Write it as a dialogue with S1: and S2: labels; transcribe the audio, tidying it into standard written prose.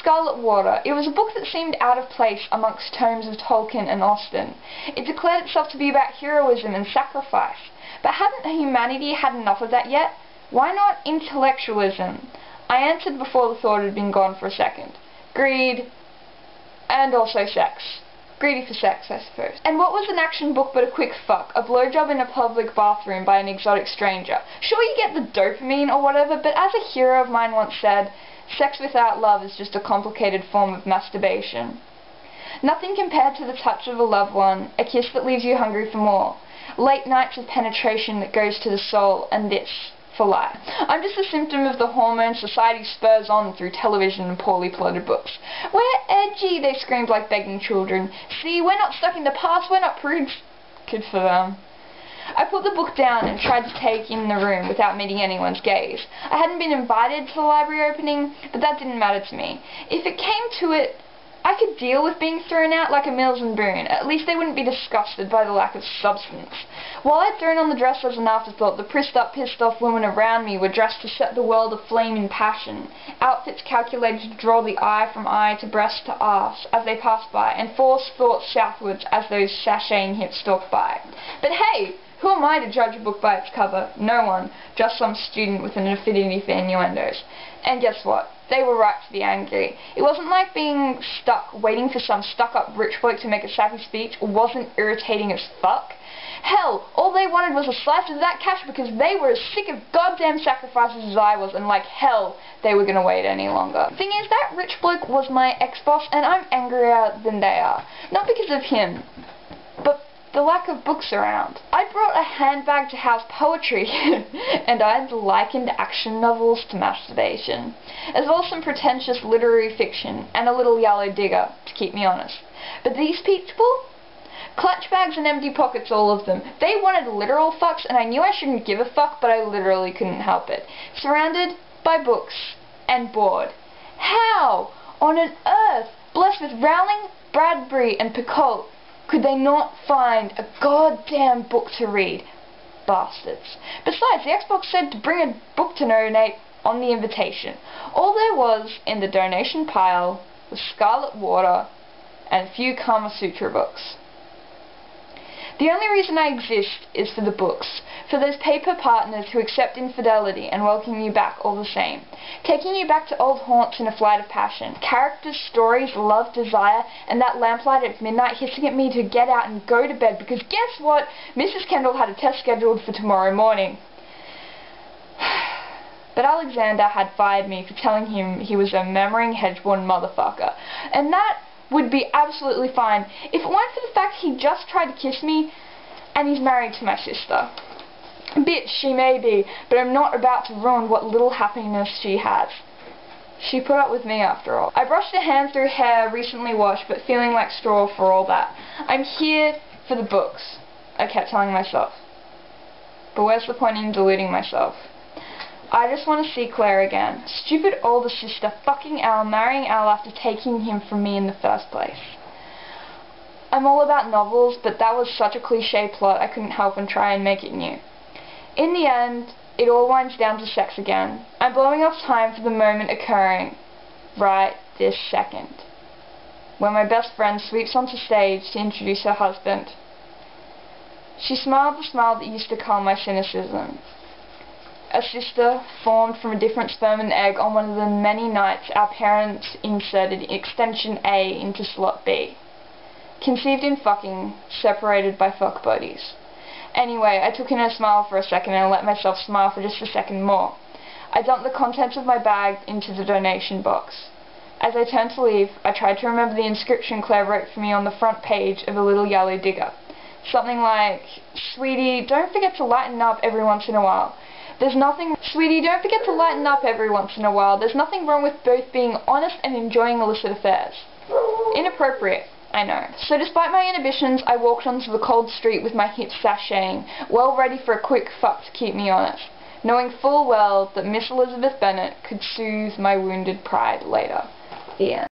S1: Scarlet Water. It was a book that seemed out of place amongst tomes of Tolkien and Austen. It declared itself to be about heroism and sacrifice. But hadn't humanity had enough of that yet? Why not intellectualism? I answered before the thought had been gone for a second. Greed, and also sex. Greedy for sex, I suppose. And what was an action book but a quick fuck? A blowjob in a public bathroom by an exotic stranger. Sure, you get the dopamine or whatever, but as a hero of mine once said, sex without love is just a complicated form of masturbation. Nothing compared to the touch of a loved one, a kiss that leaves you hungry for more, late nights of penetration that goes to the soul, and this, for life. I'm just a symptom of the hormone society spurs on through television and poorly plotted books. We're edgy, they screamed like begging children. See, we're not stuck in the past, we're not prudes. Good for them. I put the book down and tried to take in the room without meeting anyone's gaze. I hadn't been invited to the library opening, but that didn't matter to me. If it came to it, I could deal with being thrown out like a Mills and Boone. At least they wouldn't be disgusted by the lack of substance. While I'd thrown on the dress as an afterthought, the prissed up, pissed off women around me were dressed to set the world aflame in passion. Outfits calculated to draw the eye from eye to breast to arse as they passed by, and force thoughts southwards as those sashaying hips stalked by. But hey! Who am I to judge a book by its cover? No one. Just some student with an affinity for innuendos. And guess what? They were right to be angry. It wasn't like being stuck, waiting for some stuck-up rich bloke to make a sappy speech. It wasn't irritating as fuck. Hell, all they wanted was a slice of that cash because they were as sick of goddamn sacrifices as I was, and like hell, they were gonna wait any longer. Thing is, that rich bloke was my ex-boss, and I'm angrier than they are. Not because of him, but the lack of books around. I brought a handbag to house poetry, and I'd likened action novels to masturbation, as well as some pretentious literary fiction, and a little yellow digger, to keep me honest. But these people? Clutch bags and empty pockets, all of them. They wanted literal fucks, and I knew I shouldn't give a fuck, but I literally couldn't help it. Surrounded by books, and bored. How on an earth, blessed with Rowling, Bradbury, and Picoult, could they not find a goddamn book to read? Bastards. Besides, the Xbox said to bring a book to donate on the invitation. All there was in the donation pile was Scarlet Water and a few Kama Sutra books. The only reason I exist is for the books, for those paper partners who accept infidelity and welcome you back all the same, taking you back to old haunts in a flight of passion, characters, stories, love, desire, and that lamplight at midnight hissing at me to get out and go to bed, because guess what? Mrs. Kendall had a test scheduled for tomorrow morning. But Alexander had fired me for telling him he was a murmuring hedge-born motherfucker, and that would be absolutely fine if it weren't for the fact he just tried to kiss me and he's married to my sister. Bitch, she may be, but I'm not about to ruin what little happiness she has. She put up with me after all. I brushed a hand through hair recently washed, but feeling like straw for all that. I'm here for the books, I kept telling myself. But where's the point in deluding myself? I just want to see Claire again. Stupid older sister, fucking Al, marrying Al after taking him from me in the first place. I'm all about novels, but that was such a cliche plot I couldn't help and try and make it new. In the end, it all winds down to sex again. I'm blowing off time for the moment occurring right this second, when my best friend sweeps onto stage to introduce her husband. She smiled the smile that used to calm my cynicism. A sister formed from a different sperm and egg on one of the many nights our parents inserted extension A into slot B. Conceived in fucking, separated by fuck buddies. Anyway, I took in her smile for a second and let myself smile for just a second more. I dumped the contents of my bag into the donation box. As I turned to leave, I tried to remember the inscription Claire wrote for me on the front page of a little yellow digger. Something like, "Sweetie, don't forget to lighten up every once in a while. Sweetie, don't forget to lighten up every once in a while. There's nothing wrong with both being honest and enjoying illicit affairs." Inappropriate, I know. So despite my inhibitions, I walked onto the cold street with my hips sashaying, well ready for a quick fuck to keep me honest, knowing full well that Miss Elizabeth Bennet could soothe my wounded pride later. The end.